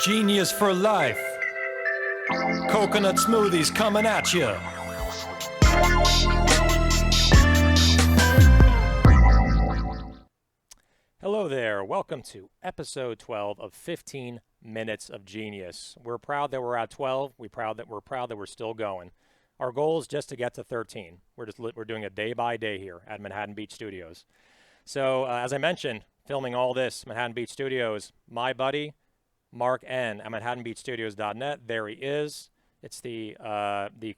Genius for life. Coconut smoothies coming at you. Hello there. Welcome to episode 12 of 15 Minutes of Genius. We're proud that we're at 12. We're proud that we're still going. Our goal is just to get to 13. We're doing it day by day here at Manhattan Beach Studios. So as I mentioned, filming all this Manhattan Beach Studios, my buddy Mark N at ManhattanBeachStudios.net. There he is. It's the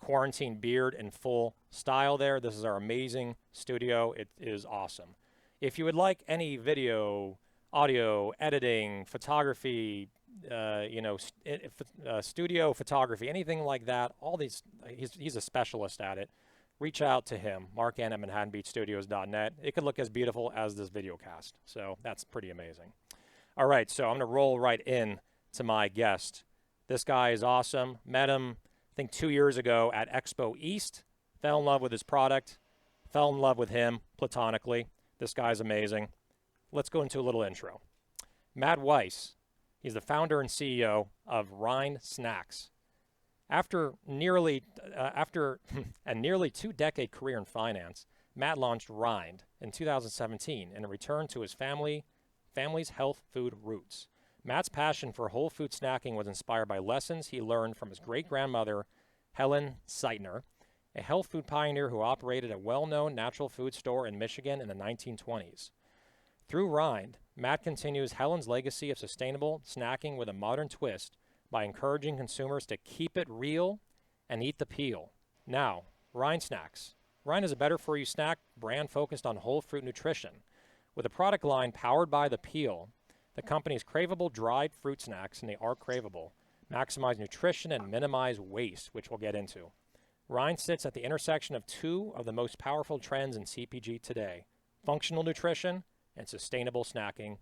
quarantine beard in full style there. This is our amazing studio. It is awesome. If you would like any video, audio, editing, photography, studio photography, anything like that, all these, he's a specialist at it. Reach out to him, Mark N at ManhattanBeachStudios.net. It could look as beautiful as this video cast. So that's pretty amazing. All right, so I'm going to roll right in to my guest. This guy is awesome. Met him, I think, 2 years ago at Expo East. Fell in love with his product. Fell in love with him platonically. This guy's amazing. Let's go into a little intro. Matt Weiss. He's the founder and CEO of Rind Snacks. After a nearly 2-decade career in finance, Matt launched Rind in 2017 in a return to his family's health food roots. Matt's passion for whole food snacking was inspired by lessons he learned from his great-grandmother, Helen Seitner, a health food pioneer who operated a well-known natural food store in Michigan in the 1920s. Through Rind, Matt continues Helen's legacy of sustainable snacking with a modern twist by encouraging consumers to keep it real and eat the peel. Now, Rind Snacks. Rind is a better-for-you snack brand focused on whole fruit nutrition. With a product line powered by the peel, the company's craveable dried fruit snacks, and they are craveable, maximize nutrition and minimize waste, which we'll get into. Rind sits at the intersection of two of the most powerful trends in CPG today, functional nutrition and sustainable snacking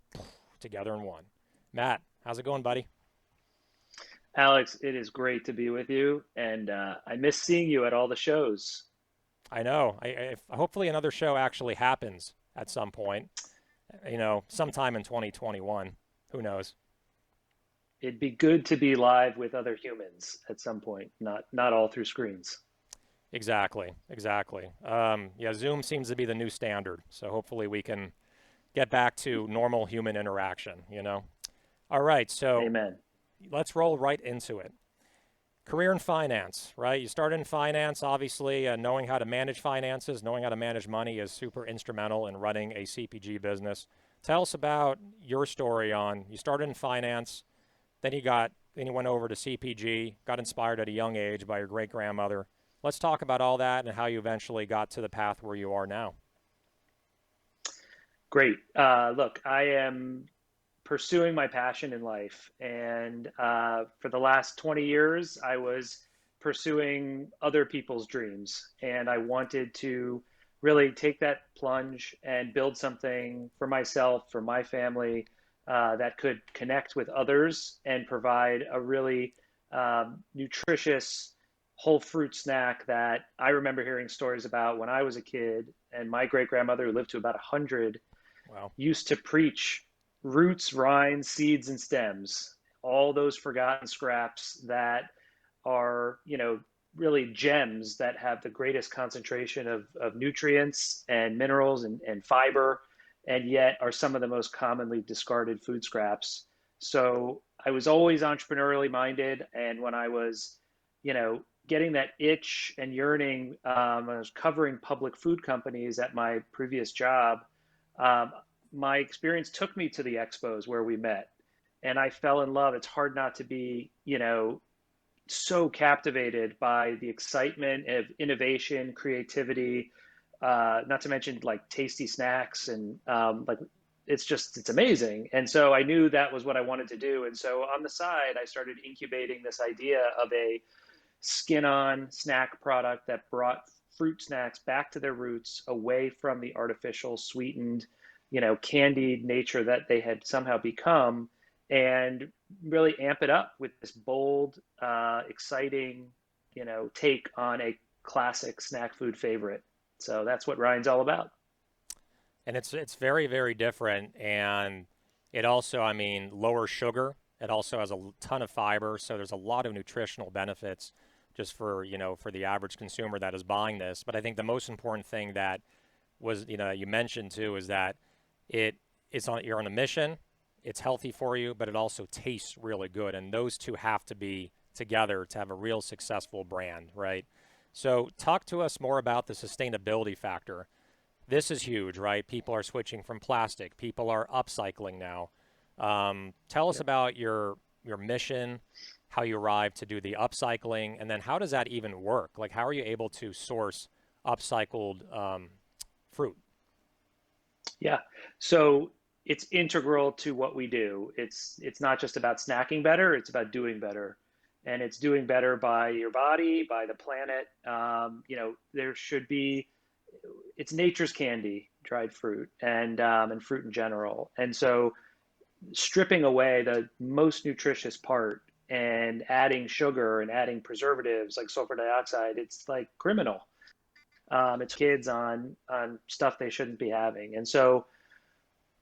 together in one. Matt, how's it going, buddy? Alex, it is great to be with you, and I miss seeing you at all the shows. I know. Hopefully another show actually happens at some point, sometime in 2021. Who knows? It'd be good to be live with other humans at some point, not all through screens. Exactly. Zoom seems to be the new standard, so hopefully we can get back to normal human interaction, All right, so Amen. Let's roll right into it. Career in finance, right? You started in finance, obviously, knowing how to manage finances, knowing how to manage money is super instrumental in running a CPG business. Tell us about your story on, you started in finance, then you went over to CPG, got inspired at a young age by your great-grandmother. Let's talk about all that and how you eventually got to the path where you are now. Great. Look, I am pursuing my passion in life. And for the last 20 years, I was pursuing other people's dreams. And I wanted to really take that plunge and build something for myself, for my family, that could connect with others and provide a really nutritious whole fruit snack that I remember hearing stories about when I was a kid. And my great-grandmother, who lived to about 100, Wow, used to preach roots, rinds, seeds, and stems, all those forgotten scraps that are, really gems that have the greatest concentration of nutrients and minerals and fiber, and yet are some of the most commonly discarded food scraps. So I was always entrepreneurially minded. And when I was, getting that itch and yearning, I was covering public food companies at my previous job. My experience took me to the expos where we met, and I fell in love. It's hard not to be, so captivated by the excitement of innovation, creativity, not to mention like tasty snacks and it's amazing. And so I knew that was what I wanted to do. And so on the side, I started incubating this idea of a skin-on snack product that brought fruit snacks back to their roots, away from the artificial sweetened, candied nature that they had somehow become, and really amp it up with this bold, exciting, take on a classic snack food favorite. So that's what Rind's all about. And it's very, very different. And it also, lower sugar, It also has a ton of fiber, so there's a lot of nutritional benefits just for, for the average consumer that is buying this. But I think the most important thing that was, you mentioned too, is that you're on a mission, it's healthy for you, but it also tastes really good. And those two have to be together to have a real successful brand, right? So talk to us more about the sustainability factor. This is huge, right? People are switching from plastic. People are upcycling now. Tell us about your mission, how you arrived to do the upcycling, and then how does that even work? Like, how are you able to source upcycled fruit? Yeah. So it's integral to what we do. It's not just about snacking better, it's about doing better. And it's doing better by your body, by the planet. There should be it's nature's candy, dried fruit, and fruit in general. And so stripping away the most nutritious part and adding sugar and adding preservatives like sulfur dioxide, it's like criminal. It's kids on stuff they shouldn't be having. And so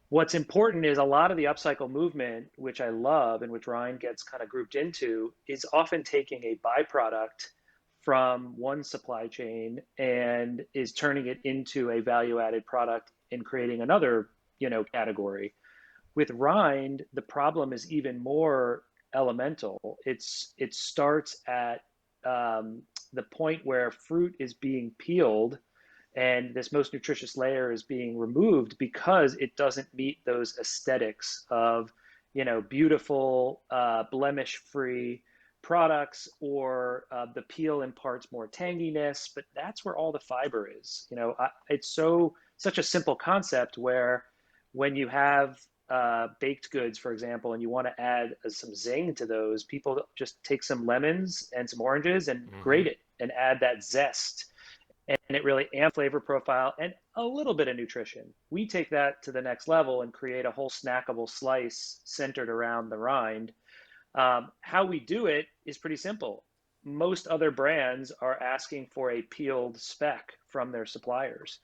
what's important is a lot of the upcycle movement, which I love and which Ryan gets kind of grouped into, is often taking a byproduct from one supply chain and is turning it into a value added product and creating another, category. With rind, the problem is even more elemental. It starts at the point where fruit is being peeled and this most nutritious layer is being removed because it doesn't meet those aesthetics of, beautiful, blemish-free products, or the peel imparts more tanginess. But that's where all the fiber is. It's such a simple concept where when you have baked goods, for example, and you want to add some zing to those, people just take some lemons and some oranges and Mm-hmm. grate it and add that zest. And it really amps flavor profile and a little bit of nutrition. We take that to the next level and create a whole snackable slice centered around the rind. How we do it is pretty simple. Most other brands are asking for a peeled speck from their suppliers,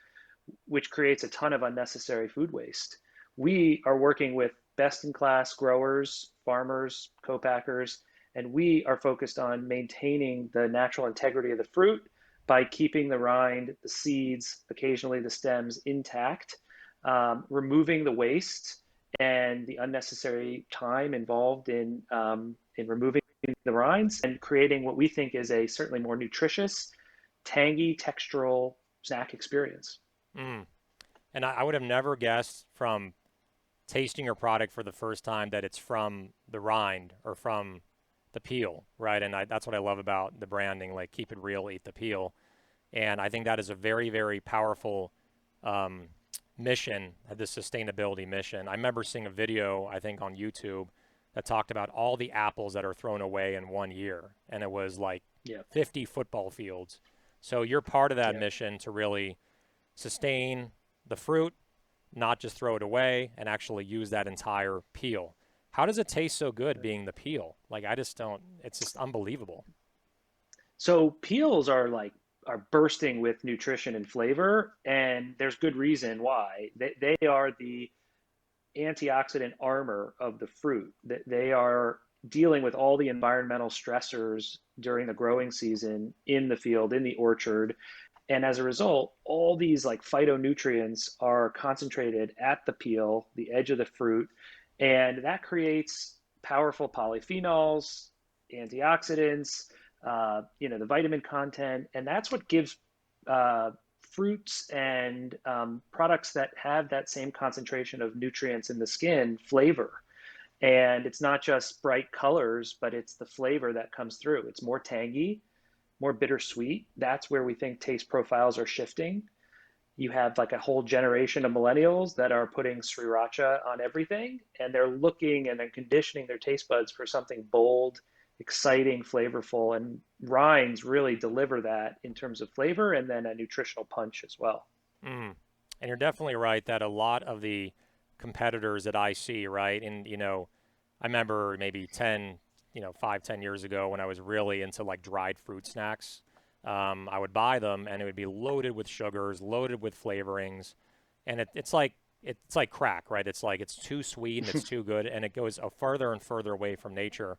which creates a ton of unnecessary food waste. We are working with best in class growers, farmers, co-packers, and we are focused on maintaining the natural integrity of the fruit by keeping the rind, the seeds, occasionally the stems intact, removing the waste and the unnecessary time involved in removing the rinds, and creating what we think is a certainly more nutritious, tangy, textural snack experience. Mm. And I would have never guessed from tasting your product for the first time that it's from the rind or from the peel, right? And that's what I love about the branding, like keep it real, eat the peel. And I think that is a very, very powerful mission, the sustainability mission. I remember seeing a video, I think on YouTube, that talked about all the apples that are thrown away in 1 year. And it was like Yeah. 50 football fields. So you're part of that Yeah. mission to really sustain the fruit, not just throw it away, and actually use that entire peel. How does it taste so good being the peel? Like, I just don't, it's just unbelievable. So peels are bursting with nutrition and flavor, and there's good reason why. They are the antioxidant armor of the fruit. They are dealing with all the environmental stressors during the growing season in the field, in the orchard. And as a result, all these like phytonutrients are concentrated at the peel, the edge of the fruit, and that creates powerful polyphenols, antioxidants, the vitamin content, and that's what gives uh, fruits and products that have that same concentration of nutrients in the skin flavor. And it's not just bright colors, but it's the flavor that comes through. It's more tangy, more bittersweet. That's where we think taste profiles are shifting. You have like a whole generation of millennials that are putting sriracha on everything, and they're looking and they're conditioning their taste buds for something bold, exciting, flavorful, and rinds really deliver that in terms of flavor and then a nutritional punch as well. Mm. And you're definitely right that a lot of the competitors that I see, right, and I remember maybe 10, 5, 10 years ago when I was really into like dried fruit snacks. I would buy them and it would be loaded with sugars, loaded with flavorings. And it's like it's like crack, right? It's like it's too sweet and it's too good, and it goes further and further away from nature.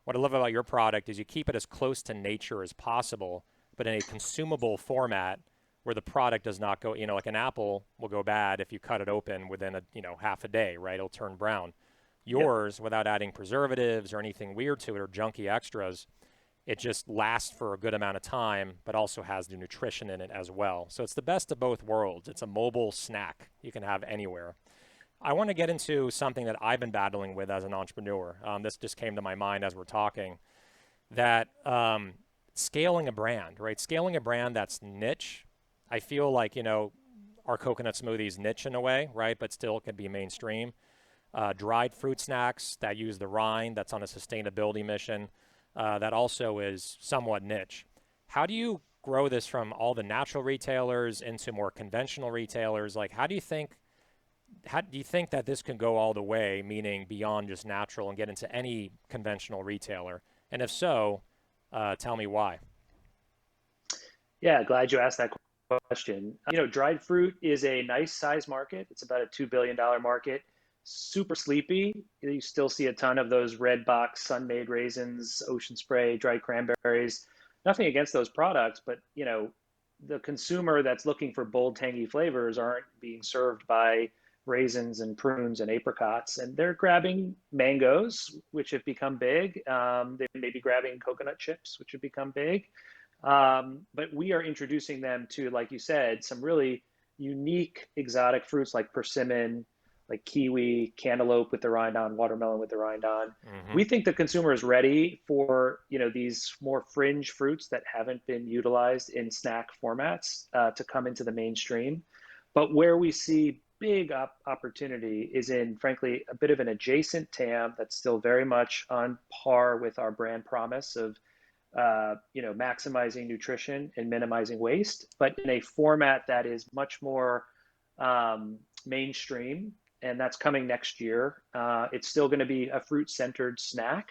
What I love about your product is you keep it as close to nature as possible, but in a consumable format where the product does not go, like an apple will go bad if you cut it open within half a day, right? It'll turn brown. Yep. Yours, without adding preservatives or anything weird to it or junky extras, it just lasts for a good amount of time, but also has the nutrition in it as well. So it's the best of both worlds. It's a mobile snack you can have anywhere. I want to get into something that I've been battling with as an entrepreneur. This just came to my mind as we're talking, that scaling a brand, right? Scaling a brand that's niche. I feel like, our coconut smoothies niche in a way, right? But still can be mainstream. Dried fruit snacks that use the rind, that's on a sustainability mission, that also is somewhat niche. How do you grow this from all the natural retailers into more conventional retailers? Like, how do you think that this can go all the way, meaning beyond just natural and get into any conventional retailer? And if so, tell me why. Yeah, glad you asked that question. Dried fruit is a nice size market. It's about a $2 billion market. Super sleepy. You still see a ton of those red box sun-made raisins, ocean spray, dried cranberries. Nothing against those products, but the consumer that's looking for bold, tangy flavors aren't being served by raisins and prunes and apricots, and they're grabbing mangoes, which have become big. They may be grabbing coconut chips, which have become big. But we are introducing them to, like you said, some really unique exotic fruits like persimmon, like kiwi, cantaloupe with the rind on, watermelon with the rind on. Hmm. We think the consumer is ready for these more fringe fruits that haven't been utilized in snack formats to come into the mainstream. But where we see big opportunity is in, frankly, a bit of an adjacent TAM that's still very much on par with our brand promise of maximizing nutrition and minimizing waste, but in a format that is much more mainstream, and that's coming next year. It's still going to be a fruit-centered snack,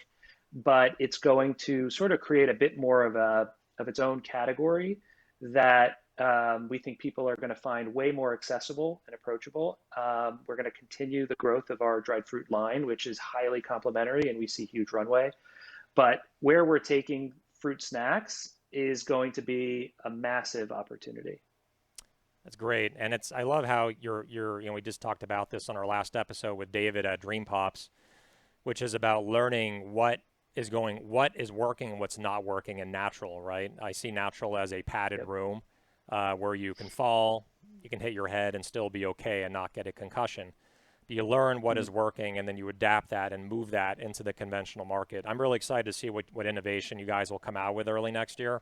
but it's going to sort of create a bit more of its own category that we think people are going to find way more accessible and approachable. We're going to continue the growth of our dried fruit line, which is highly complementary, and we see huge runway. But where we're taking fruit snacks is going to be a massive opportunity. That's great. And I love how we just talked about this on our last episode with David at Dream Pops, which is about learning what is working and what's not working in natural, right? I see natural as a padded Yep. room where you can fall, you can hit your head and still be okay and not get a concussion. But you learn what is working and then you adapt that and move that into the conventional market. I'm really excited to see what innovation you guys will come out with early next year.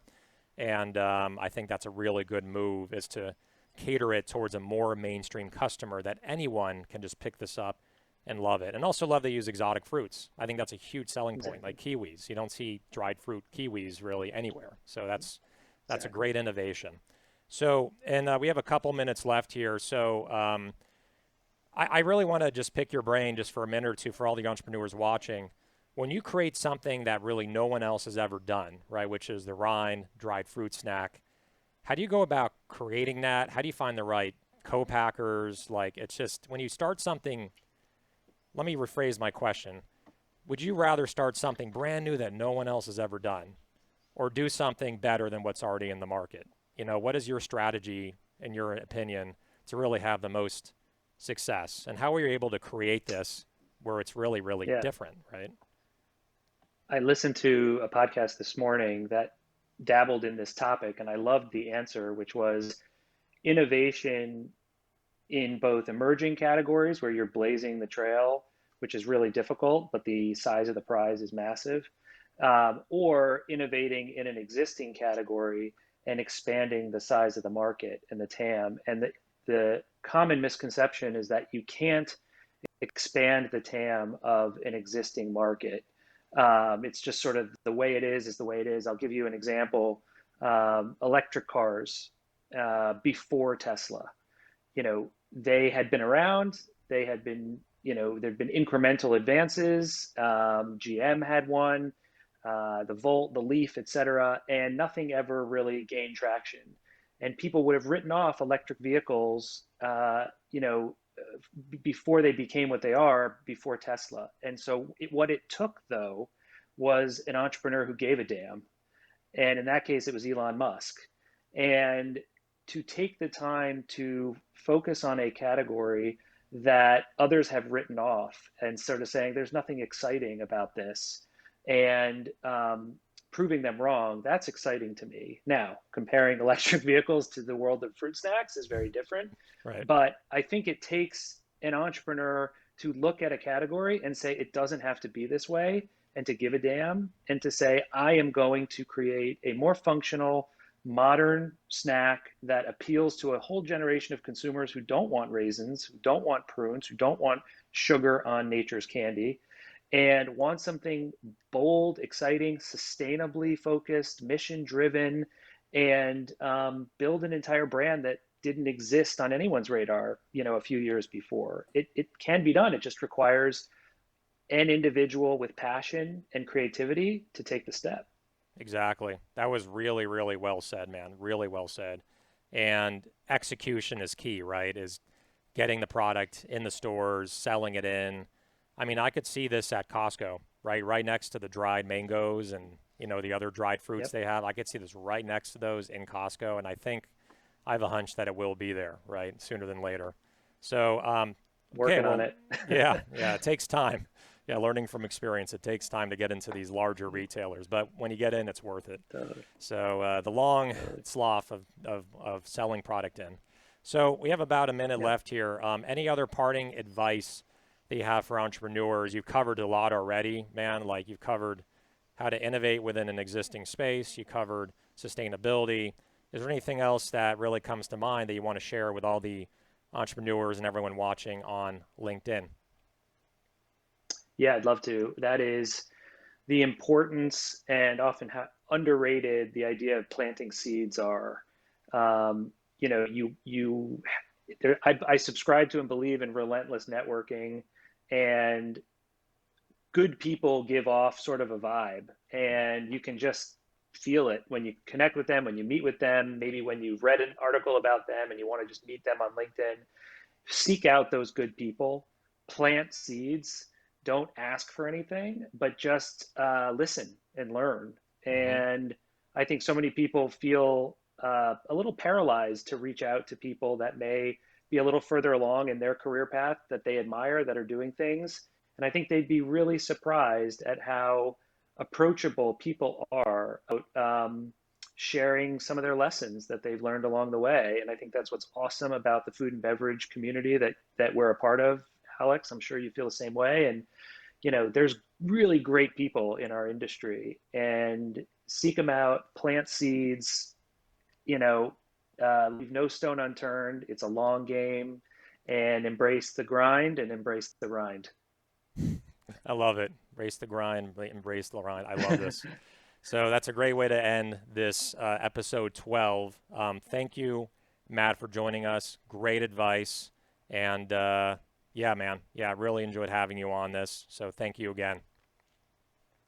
And I think that's a really good move, is to cater it towards a more mainstream customer, that anyone can just pick this up and love it. And also love they use exotic fruits. I think that's a huge selling point, Exactly. like kiwis. You don't see dried fruit kiwis really anywhere. So that's a Exactly. great innovation. So, and we have a couple minutes left here. So I really want to just pick your brain just for a minute or two for all the entrepreneurs watching. When you create something that really no one else has ever done, right, which is the rind dried fruit snack, how do you go about creating that? How do you find the right co-packers? Like, it's just when you start something, let me rephrase my question. Would you rather start something brand new that no one else has ever done, or do something better than what's already in the market? What is your strategy, in your opinion, to really have the most success? And how were you able to create this where it's really, really Yeah. different, right? I listened to a podcast this morning that dabbled in this topic, and I loved the answer, which was innovation in both emerging categories where you're blazing the trail, which is really difficult, but the size of the prize is massive, or innovating in an existing category and expanding the size of the market and the TAM. And the common misconception is that you can't expand the TAM of an existing market. It's just sort of the way it is the way it is. I'll give you an example. Electric cars before Tesla, they had been around. They had been, there'd been incremental advances. GM had one, the Volt, the Leaf, et cetera, and nothing ever really gained traction. And people would have written off electric vehicles, before they became what they are, before Tesla. And so what it took, though, was an entrepreneur who gave a damn. And in that case, it was Elon Musk. And to take the time to focus on a category that others have written off and sort of saying there's nothing exciting about this, and proving them wrong, that's exciting to me. Now, comparing electric vehicles to the world of fruit snacks is very different. Right. But I think it takes an entrepreneur to look at a category and say it doesn't have to be this way, and to give a damn, and to say I am going to create a more functional, modern snack that appeals to a whole generation of consumers who don't want raisins, who don't want prunes, who don't want sugar on nature's candy, and want something bold, exciting, sustainably focused, mission driven, and build an entire brand that didn't exist on anyone's radar, a few years before. It can be done. It just requires an individual with passion and creativity to take the step. Exactly. That was really, really well said, man. Really well said. And execution is key, right? Is getting the product in the stores, selling it in. I mean, I could see this at Costco, right? Right next to the dried mangoes and, the other dried fruits Yep. they have. I could see this right next to those in Costco. And I think I have a hunch that it will be there, right? Sooner than later. So, Working on it. yeah, it takes time. Yeah, learning from experience, it takes time to get into these larger retailers, but when you get in, it's worth it. Totally. So the long slough of selling product in. So we have about a minute left here. Any other parting advice that you have for entrepreneurs? You've covered a lot already, man. Like you've covered how to innovate within an existing space. You covered sustainability. Is there anything else that really comes to mind that you want to share with all the entrepreneurs and everyone watching on LinkedIn? Yeah, I'd love to. That is the importance and often underrated the idea of planting seeds are. I subscribe to and believe in relentless networking, and good people give off sort of a vibe, and you can just feel it when you connect with them, when you meet with them, maybe when you've read an article about them and you want to just meet them on LinkedIn. Seek out those good people, plant seeds. Don't ask for anything, but just listen and learn. And I think so many people feel a little paralyzed to reach out to people that may be a little further along in their career path, that they admire, that are doing things. And I think they'd be really surprised at how approachable people are, sharing some of their lessons that they've learned along the way. And I think that's what's awesome about the food and beverage community that we're a part of. Alex, I'm sure you feel the same way. And, there's really great people in our industry, and seek them out, plant seeds, leave no stone unturned. It's a long game, and embrace the grind and embrace the rind. I love it. Embrace the grind, embrace the rind. I love this. So that's a great way to end this episode 12. Thank you, Matt, for joining us. Great advice. And yeah, man. Yeah, really enjoyed having you on this. So thank you again.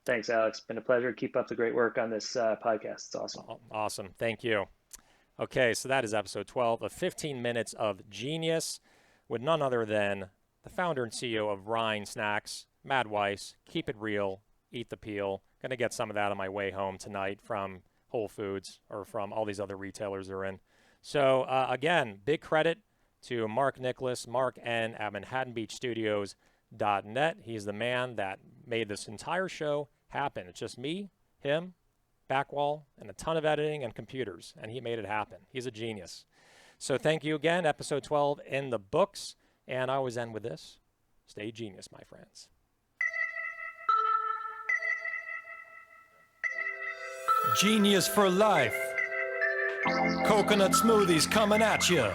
Thanks, Alex. Been a pleasure. Keep up the great work on this podcast. It's awesome. Awesome. Thank you. Okay, so that is episode 12 of 15 Minutes of Genius with none other than the founder and CEO of Rind Snacks, Matt Weiss. Keep it real. Eat the peel. Going to get some of that on my way home tonight from Whole Foods or from all these other retailers they're in. So, again, big credit to Mark Nicholas, Mark N. at ManhattanBeachStudios.net. He's the man that made this entire show happen. It's just me, him, Backwall, and a ton of editing and computers, and he made it happen. He's a genius. So thank you again. Episode 12 in the books. And I always end with this. Stay genius, my friends. Genius for life. Coconut smoothies coming at you.